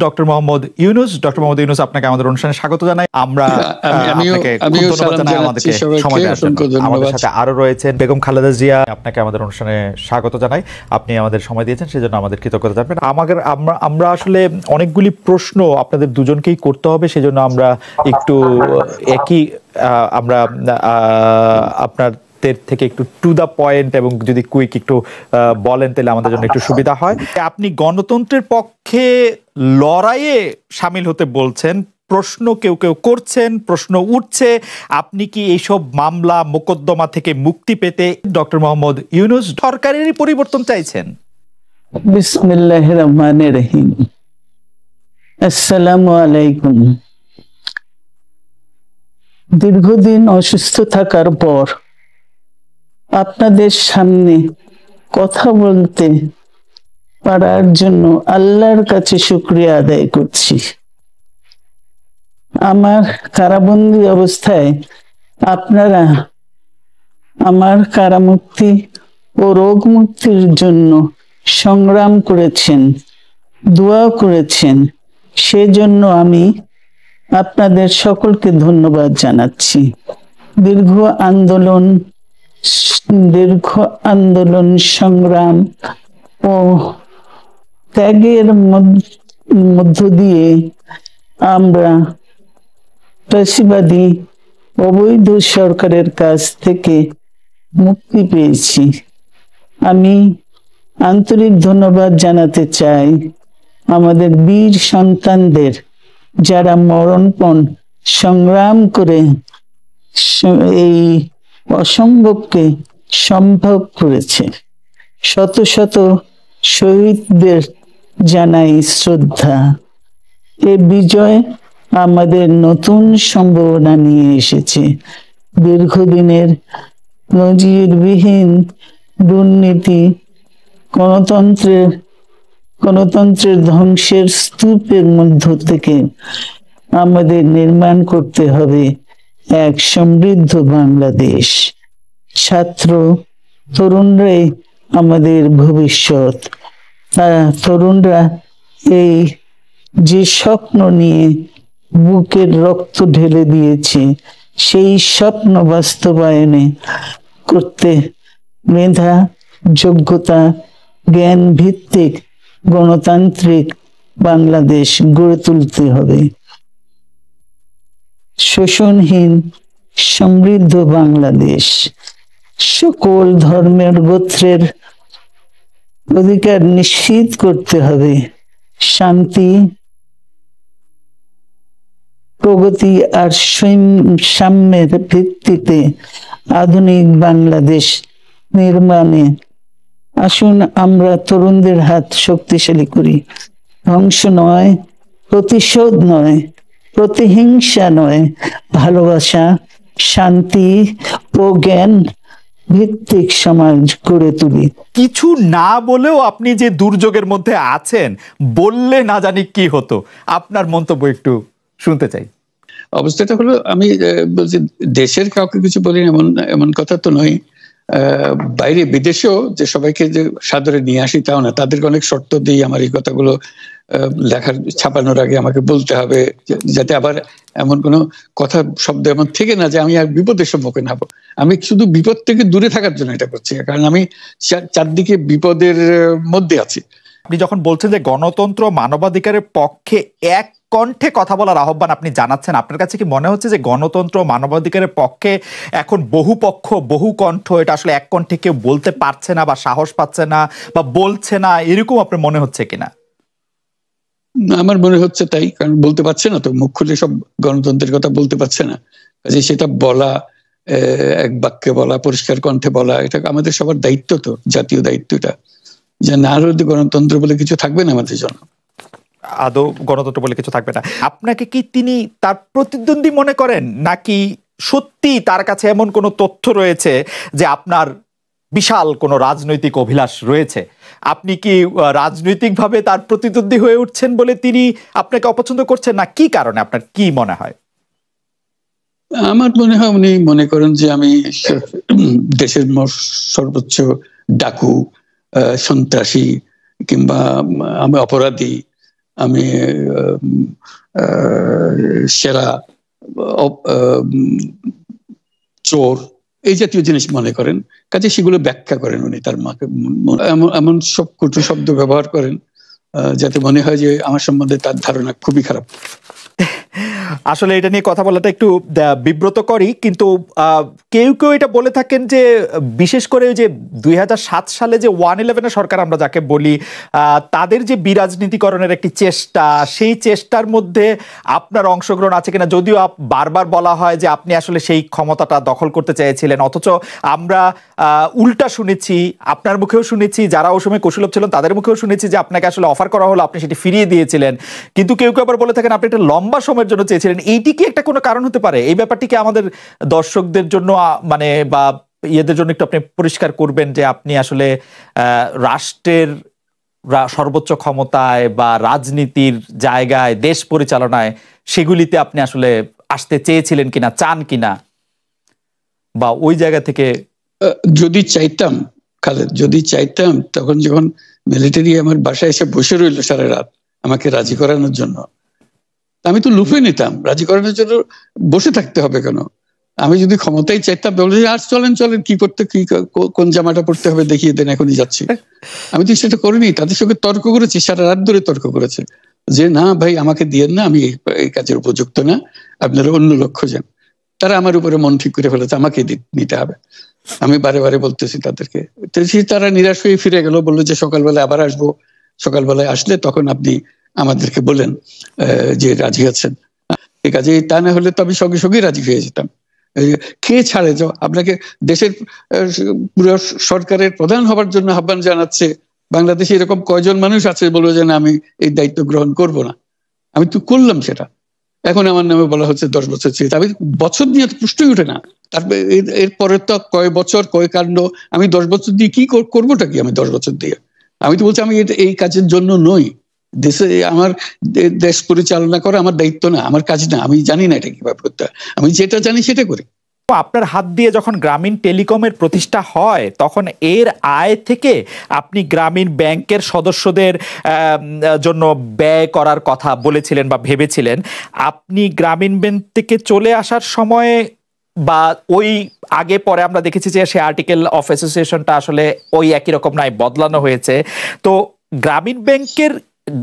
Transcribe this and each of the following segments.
Doctor Mohammad Yunus. Doctor Mohammad Yunus, আপনাকে আমাদের অনুষ্ঠানে স্বাগত জানাই। আমরা আপনাকে ধন্যবাদ জানাই আমাদেরকে সময় দেওয়ার জন্য। আমাদের সাথে আরো রয়েছেন বেগম খালেদা জিয়া, আপনাকে আমাদের অনুষ্ঠানে স্বাগত জানাই। আপনি আমাদের সময় দিয়েছেন, সেজন্য আমাদের কৃতজ্ঞতা জানাবেন। আমরা আসলে অনেকগুলি প্রশ্ন আপনাদের দুজনকেই করতে হবে, সেজন্য আমরা একটু আপনার থেকে একটু টু দা পয়েন্ট এবং যদি কুইক একটু বলেন তাহলে আমাদের জন্য একটু সুবিধা হয়। আপনি গণতন্ত্রের পক্ষে লড়াইয়ে সামিল হতে বলছেন, প্রশ্ন কেউ কেউ করছেন, প্রশ্ন উঠছে, আপনি কি এইসব মামলা মোকদ্দমা থেকে মুক্তি পেতে ডক্টর মোহাম্মদ ইউনূস সরকারেরই পরিবর্তন চাইছেন? বিসমিল্লাহির রহমানির রহিম। আসসালামু আলাইকুম। দীর্ঘদিন অসুস্থ থাকার পর আপনাদের সামনে কথা বলতে পারার জন্য আল্লাহর কাছে শুকরিয়া আদায় করছি। আমার কারাবন্দী অবস্থায় আপনারা আমার কারামুক্তি ও রোগ মুক্তির জন্য সংগ্রাম করেছেন, দোয়া করেছেন, সেজন্য আমি আপনাদের সকলকে ধন্যবাদ জানাচ্ছি। দীর্ঘ আন্দোলন সংগ্রাম ও ত্যাগের মধ্য দিয়ে আমরা ফ্যাসিবাদী অবৈধ সরকারের কাছ থেকে মুক্তি পেয়েছি। আমি আন্তরিক ধন্যবাদ জানাতে চাই আমাদের বীর সন্তানদের, যারা মরণপণ সংগ্রাম করে এই অসম্ভবকে সম্ভব করেছে। শত শত শহীদদের জানাই শ্রদ্ধা। এ বিজয় আমাদের নতুন সম্ভাবনা নিয়ে এসেছে। দীর্ঘদিনের নজিরবিহীন দুর্নীতি, গণতন্ত্রের ধ্বংসের স্তূপের মধ্য থেকে আমাদের নির্মাণ করতে হবে এক সমৃদ্ধ বাংলাদেশ। ছাত্র তরুণরাই আমাদের ভবিষ্যৎ। তরুণরা এই যে স্বপ্ন নিয়ে বুকের রক্ত ঢেলে দিয়েছে, সেই স্বপ্ন বাস্তবায়নে করতে মেধা, যোগ্যতা, জ্ঞান ভিত্তিক গণতান্ত্রিক বাংলাদেশ গড়ে তুলতে হবে। শোষণহীন সমৃদ্ধ বাংলাদেশ, সকল ধর্মের গোত্রের অধিকার নিশ্চিত করতে হবে। শান্তি, প্রগতি আর সাম্যের ভিত্তিতে আধুনিক বাংলাদেশ নির্মাণে আসুন আমরা তরুণদের হাত শক্তিশালী করি। ধ্বংস নয়, প্রতিশোধ নয়, প্রতিহিংসা নয়, ভালোবাসা, শান্তি ও জ্ঞান ভিত্তিক সমাজ গড়ে তুলি। কিছু না বলেও আপনি যে দুর্যোগের মধ্যে আছেন, বললে না জানি কি হতো, আপনার মন্তব্য একটু শুনতে চাই। অবস্থাটা হলো, আমি বলছি দেশের কাউকে কিছু বলি এমন কথা তো নয়। বাইরে বিদেশেও যে সবাইকে যে সাদরে নিয়ে আসি তাও না, তাদেরকে অনেক শর্ত দিই আমার এই কথাগুলো লেখার ছাপানোর আগে আমাকে বলতে হবে, যাতে আবার এমন কোনো কথা শব্দ এমন থেকে না যে আমি আর বিপদের সম্মুখীন হব। আমি শুধু বিপদ থেকে দূরে থাকার জন্য এটা করছি, কারণ আমি চারদিকে বিপদের মধ্যে আছি। আপনি যখন বলছেন যে গণতন্ত্র মানবাধিকারের পক্ষে এক কণ্ঠে কথা বলার আহ্বান আপনি জানাচ্ছেন, আপনার কাছে কি মনে হচ্ছে যে গণতন্ত্র মানবাধিকারের পক্ষে এখন বহু পক্ষ বহু কণ্ঠ, এটা আসলে এক কণ্ঠে কেউ বলতে পারছে না বা সাহস পাচ্ছে না বা বলছে না, এরকম আপনার মনে হচ্ছে কিনা? আমার মনে হচ্ছে তাই, কারণ বলতে পারছে না তো, মুখ খুলে সব গণতন্ত্রের কথা বলতে পারছে না। কাজে সেটা বলা, এক বাক্যে বলা, পরিষ্কার কণ্ঠে বলা, এটা আমাদের সবার দায়িত্ব, তো জাতীয় দায়িত্ব এটা, যে না হলে গণতন্ত্র বলে কিছু থাকবে না আমাদের জন্য। আদৌ গণতন্ত্র বলে কিছু থাকবে না। আপনাকে কি তিনি তার প্রতিদ্বন্দ্বী মনে করেন, নাকি সত্যি তার কাছে এমন কোনো তথ্য রয়েছে যে আপনার বিশাল কোনো রাজনৈতিক অভিলাষ রয়েছে? আপনি কি রাজনৈতিকভাবে তার প্রতিদ্বন্দ্বী হয়ে উঠছেন বলে তিনি আপনাকে অপছন্দ করছেন, না কি কারণে, আপনার কি মনে হয়? আমার মনে হয় উনি মনে করেন যে আমি দেশের সর্বোচ্চ ডাকু, সন্ত্রাসী, কিংবা আমি অপরাধী, আমি সেরা চোর, এই জাতীয় জিনিস মনে করেন। কাজে সেগুলো ব্যাখ্যা করেন উনি তার মাকে, এমন সব কটু শব্দ ব্যবহার করেন যাতে মনে হয় যে আমার সম্বন্ধে তার ধারণা খুবই খারাপ। আসলে এটা নিয়ে কথা বলাটা একটু বিব্রতকরই, কিন্তু কেউ কেউ এটা বলে থাকেন যে বিশেষ করে যে 2007 সালে যে 111 সরকার আমরা যাকে বলি, তাদের যে বিরাজনীতিকরণের একটি চেষ্টা, সেই চেষ্টার মধ্যে আপনার অংশগ্রহণ আছে কিনা। যদিও বারবার বলা হয় যে আপনি আসলে সেই ক্ষমতাটা দখল করতে চেয়েছিলেন, অথচ আমরা উল্টা শুনেছি, আপনার মুখেও শুনেছি, যারা ওই সময় কৌশলভ ছিলেন তাদের মুখেও শুনেছি যে আপনাকে আসলে অফার করা হলো, আপনি সেটি ফিরিয়ে দিয়েছিলেন। কিন্তু কেউ কেউ আবার বলে থাকেন আপনি একটা লম্বা সময়ের জন্য চেয়েছিলেন। এইটি কি একটা কোনো কারণ হতে পারে? এই ব্যাপারটিকে আমাদের দর্শকদের জন্য মানে বা ইয়েদের জন্য একটু আপনি পরিষ্কার করবেন যে আপনি আসলে রাষ্ট্রের সর্বোচ্চ ক্ষমতায় বা রাজনীতির জায়গায়, দেশ পরিচালনায়, সেগুলিতে আপনি আসলে আসতে চেয়েছিলেন কিনা, চান কিনা, বা ওই জায়গা থেকে। যদি চাইতাম খালেদ, যদি চাইতাম, তখন যখন মিলিটারি আমার বাসায় এসে বসে রইল সারা রাত আমাকে রাজি করানোর জন্য, আমি তো লুফে নিতাম। রাজি করানোর জন্য বসে থাকতে হবে কেন? আমি যদি ক্ষমতাই চাইতাম, বলে আর চলেন চলেন, কি করতে, কি কোন জামাটা পড়তে হবে দেখিয়ে দেন, এখনই যাচ্ছি। আমি তো সেটা করিনি, তাদের সঙ্গে তর্ক করেছি, সারা রাত ধরে তর্ক করেছে যে না ভাই আমাকে দিয়েন না, আমি এই কাজের উপযুক্ত না, আপনারা অন্য লক্ষ্য যান। তারা আমার উপরে মন ঠিক করে ফেলেছে আমাকে নিতে হবে। আমি বারে বারে বলতেছি তাদেরকে, তারা নিরাশ হয়ে ফিরে গেল, বললো যে সকালবেলায় আবার আসবো, সকালবেলায় আসলে তখন আপনি আমাদেরকে বলেন যে রাজি আছেন। এই কাজে তা না হলে তো আমি সঙ্গে সঙ্গেই রাজি হয়ে যেতাম। কে ছাড়ে যাও আপনাকে, দেশের পুরো সরকারের প্রধান হবার জন্য আহ্বান জানাচ্ছে, বাংলাদেশে এরকম কয়জন মানুষ আছে বলবো যে না আমি এই দায়িত্ব গ্রহণ করব না। আমি তো করলাম সেটা, এখন আমার নামে বলা হচ্ছে 10 বছর চেয়ে। আমি বছর দিয়ে প্রশ্নই উঠে না। তারপরে এরপরে তো কয় বছর কয় কাণ্ড, আমি 10 বছর দিয়ে কি করবোটা কি? আমি 10 বছর দিয়ে, আমি তো বলছি আমি এই কাজের জন্য নই। দেশে আমার দেশ পরিচালনা করা আমার দায়িত্ব না, আমার কাজ না, আমি জানি না এটা কিভাবে করতে হয়, আমি যেটা জানি সেটা করি। আপনার হাত দিয়ে যখন গ্রামীণ টেলিকমের প্রতিষ্ঠা হয়, তখন এর আয় থেকে আপনি গ্রামীণ ব্যাংকের সদস্যদের জন্য ব্যয় করার কথা বলেছিলেন বা ভেবেছিলেন। আপনি গ্রামীণ ব্যাংক থেকে চলে আসার সময় বা ওই আগে পরে আমরা দেখেছি যে সে আর্টিকেল অফ অ্যাসোসিয়েশনটা আসলে ওই একই রকম নাই, বদলানো হয়েছে। তো গ্রামীণ ব্যাংকের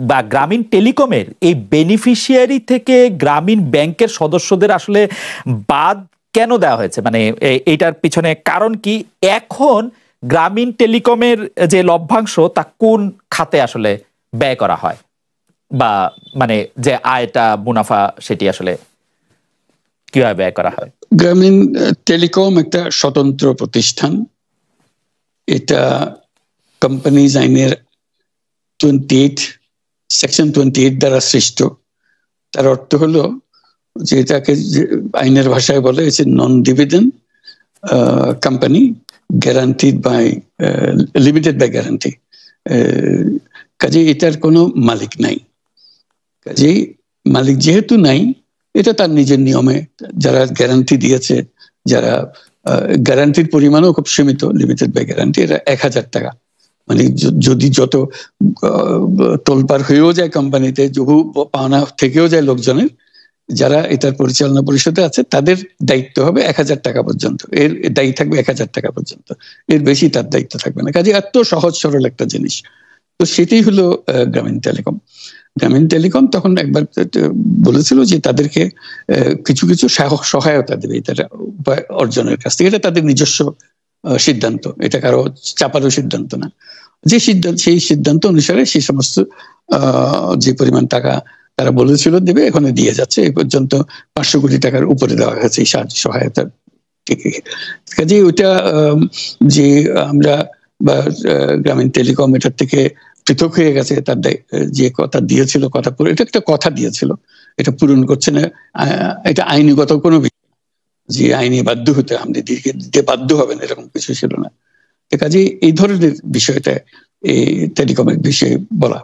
বা গ্রামীণ টেলিকমের এই বেনিফিশিয়ারি থেকে গ্রামীণ ব্যাংকের সদস্যদের আসলে বাদ কেন দেওয়া হয়েছে? মানে এইটার পিছনে কারণ কি? এখন গ্রামীণ টেলিকমের যে লভ্যাংশ তা কোন খাতে আসলে ব্যয় করা হয়, বা মানে যে আয়টা, মুনাফা, সেটি আসলে কিভাবে ব্যয় করা হয়? গ্রামীণ টেলিকম একটা স্বতন্ত্র প্রতিষ্ঠান। এটা কোম্পানিজ আইনের 28 সেকশন 28 দ্বারা সৃষ্ট। তার অর্থ হলো যে এটাকে আইনের ভাষায় বলে non dividend company, guaranteed by limited by guarantee. কাজে এটার কোনো মালিক নাই। কাজেই মালিক যেহেতু নাই, এটা তার নিজের নিয়মে যারা গ্যারান্টি দিয়েছে, যারা গ্যারান্টির পরিমাণও খুব সীমিত, লিমিটেড বাই গ্যারান্টি, এটা 1000 টাকা। মানে যদি যত তোলপাড় হয়েও যায় কোম্পানিতে, বহু পাওনা থেকেও যায় লোকজনের, যারা এটার পরিচালনা পরিষদে আছে তাদের দায়িত্ব হবে 1000 টাকা পর্যন্ত, এর দায়ী থাকবে 1000 টাকা পর্যন্ত, এর বেশি তার দায়িত্ব থাকবে না। কাজে এত সহজ সরল একটা জিনিস। তো সেটাই হলো গ্রামীণ টেলিকম। গ্রামীণ টেলিকম তখন একবার বলেছিল যে তাদেরকে কিছু কিছু সহায়তা দেবে তারা উপায় অর্জনের কাছ থেকে। এটা তাদের নিজস্ব সিদ্ধান্ত, এটা কারো চাপারও সিদ্ধান্ত না। যে সিদ্ধান্ত, সেই সিদ্ধান্ত অনুসারে সেই সমস্ত যে পরিমাণ টাকা তারা বলেছিল দেবে, এখানে দিয়ে যাচ্ছে। এই পর্যন্ত 500 কোটি টাকার উপরে দেওয়া হয়েছে এই সাহায্য সহায়তা থেকে। কাজে ওইটা যে আমরা বা গ্রামীণ টেলিকম এটার থেকে পৃথক হয়ে গেছে, তার যে কথা দিয়েছিল, কথা পুরো, এটা একটা কথা দিয়েছিল, এটা পূরণ করছে না, এটা আইনগত কোনো বিষয় যে আইনে বাধ্য হতে, আপনি দিতে বাধ্য হবেন এরকম কিছু ছিল না। কাজে এই ধরনের বিষয়টা এই টেলিকমের বিষয়ে বলা।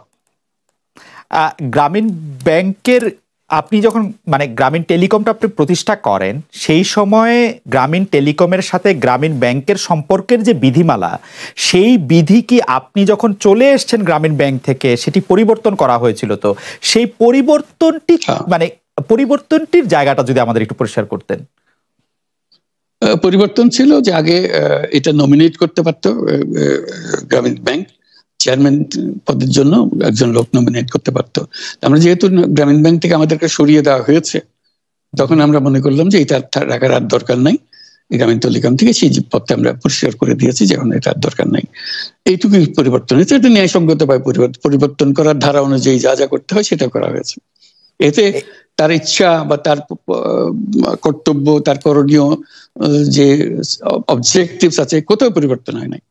গ্রামীণ ব্যাংকের আপনি যখন মানে গ্রামীণ টেলিকমটা আপনি প্রতিষ্ঠা করেন, সেই সময়ে গ্রামীণ টেলিকমের সাথে গ্রামীণ ব্যাংকের সম্পর্কের যে বিধিমালা, সেই বিধি কি আপনি যখন চলে এসেছেন গ্রামীণ ব্যাংক থেকে সেটি পরিবর্তন করা হয়েছিল? তো সেই পরিবর্তনটি মানে পরিবর্তনটির জায়গাটা যদি আমাদের একটু পরিষ্কার করতেন। পরিবর্তন ছিল যে আগে এটা নমিনেট করতে পারতো গ্রামীণ ব্যাংক, চেয়ারম্যান পদের জন্য একজন লোক নমিনেট করতে পারতো। আমরা যেহেতু গ্রামীণ ব্যাংক থেকে আমাদেরকে সরিয়ে দেওয়া হয়েছে, তখন আমরা মনে করলাম যে এটা রাখার আর দরকার নাই, গ্রামীণ টেলিকম থেকে সেই পদটা আমরা পরিষ্কার করে দিয়েছি যে এখন এটা দরকার নাই। এইটুকুই পরিবর্তন হয়েছে। এটা ন্যায়সঙ্গতভাবে পরিবর্তন করার ধারা অনুযায়ী যা যা করতে হয় সেটা করা হয়েছে। এতে তার ইচ্ছা বা তার কর্তব্য, তার করণীয় যে অবজেক্টিভস আছে, কোথাও পরিবর্তন হয় নাই।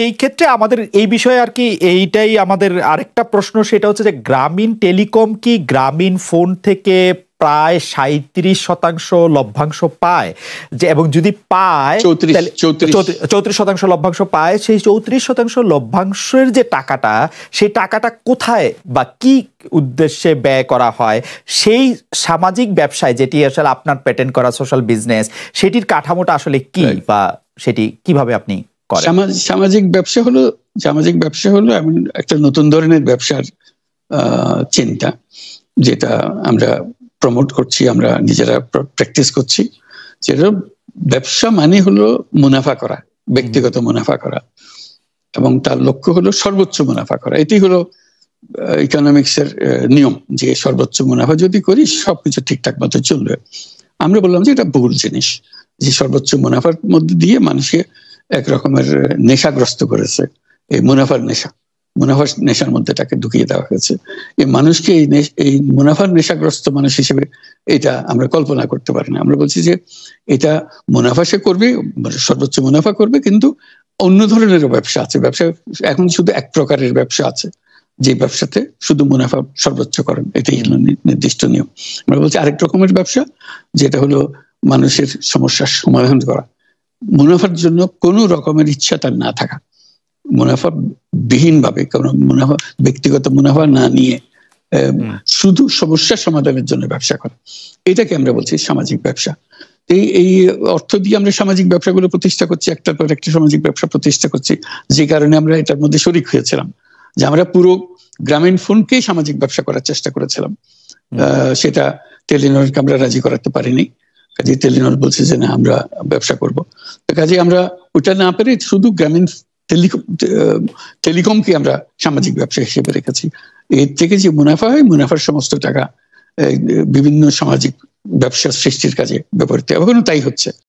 এই ক্ষেত্রে আমাদের এই বিষয়ে আর কি এইটাই আমাদের আরেকটা প্রশ্ন, সেটা হচ্ছে যে গ্রামীণ টেলিকম কি গ্রামীণ ফোন থেকে প্রায় 37% লভ্যাংশ পায়, যে এবং যদি পায় 34% লভ্যাংশ পায়, সেই 34% লভ্যাংশের যে টাকাটা, সেই টাকাটা কোথায় বা কি উদ্দেশ্যে ব্যয় করা হয়? সেই সামাজিক ব্যবসায়, যেটি আসলে আপনার প্যাটেন্ট করা সোশ্যাল বিজনেস, সেটির কাঠামোটা আসলে কি বা সেটি কিভাবে আপনি করেন? সামাজিক ব্যবসা হলো এমন একটা নতুন ধরনের ব্যবসার চিন্তা, যেটা আমরা প্রমোট করছি, আমরা নিজেরা প্র্যাকটিস করছি। যেটা ব্যবসা মানে হলো মুনাফা করা, ব্যক্তিগত মুনাফা করা, এবং তার লক্ষ্য হলো সর্বোচ্চ মুনাফা করা। এটি হলো ইকোনমিক্স এর নিয়ম, যে সর্বোচ্চ মুনাফা যদি করি সবকিছু ঠিকঠাক মতো চলবে। আমরা বললাম যে এটা ভুল জিনিস, যে সর্বোচ্চ মুনাফার মধ্যে দিয়ে মানুষকে এক রকমের নেশাগ্রস্ত করেছে। এই মুনাফার নেশার মধ্যে তাকে ঢুকিয়ে দেওয়া হয়েছে। এই মানুষকে এই মুনাফার নেশাগ্রস্ত মানুষ হিসেবে এটা আমরা কল্পনা করতে পারি না। আমরা বলছি যে এটা মুনাফা সে করবে, সর্বোচ্চ মুনাফা করবে, কিন্তু অন্য ধরনেরও ব্যবসা আছে। ব্যবসা এখন শুধু এক প্রকারের ব্যবসা আছে, যে ব্যবসাতে শুধু মুনাফা সর্বোচ্চকরণ, এটাই হলো নির্দিষ্ট নিয়ম। আমরা বলছি আরেক রকমের ব্যবসা, যেটা হলো মানুষের সমস্যার সমাধান করা, মুনাফার জন্য কোনো রকমের ইচ্ছা তার না থাকা, মুনাফা বিহীন ভাবে, কোনো মুনাফা, ব্যক্তিগত মুনাফা না নিয়ে শুধু সমস্যার সমাধানের জন্য ব্যবসা করা, এটাকে আমরা বলছি সামাজিক ব্যবসা। এই অর্থ দিয়ে আমরা সামাজিক ব্যবসাগুলো প্রতিষ্ঠা করছি, একটার পর একটা সামাজিক ব্যবসা প্রতিষ্ঠা করছি, যে কারণে আমরা এটার মধ্যে শরিক হয়েছিলাম। যে আমরা পুরো গ্রামীণ ফোনকেই সামাজিক ব্যবসা করার চেষ্টা করেছিলাম, সেটা টেলিনরকে আমরা রাজি করাতে পারিনি। কাজে টেলিনর বলছে যে না, আমরা ব্যবসা করব। কাজে আমরা ওটা না পেরে শুধু গ্রামীণ টেলিকমকে আমরা সামাজিক ব্যবসা হিসেবে রেখেছি। এর থেকে যে মুনাফা হয়, মুনাফার সমস্ত টাকা বিভিন্ন সামাজিক ব্যবসা সৃষ্টির কাজে ব্যবহৃত, এখনো তাই হচ্ছে।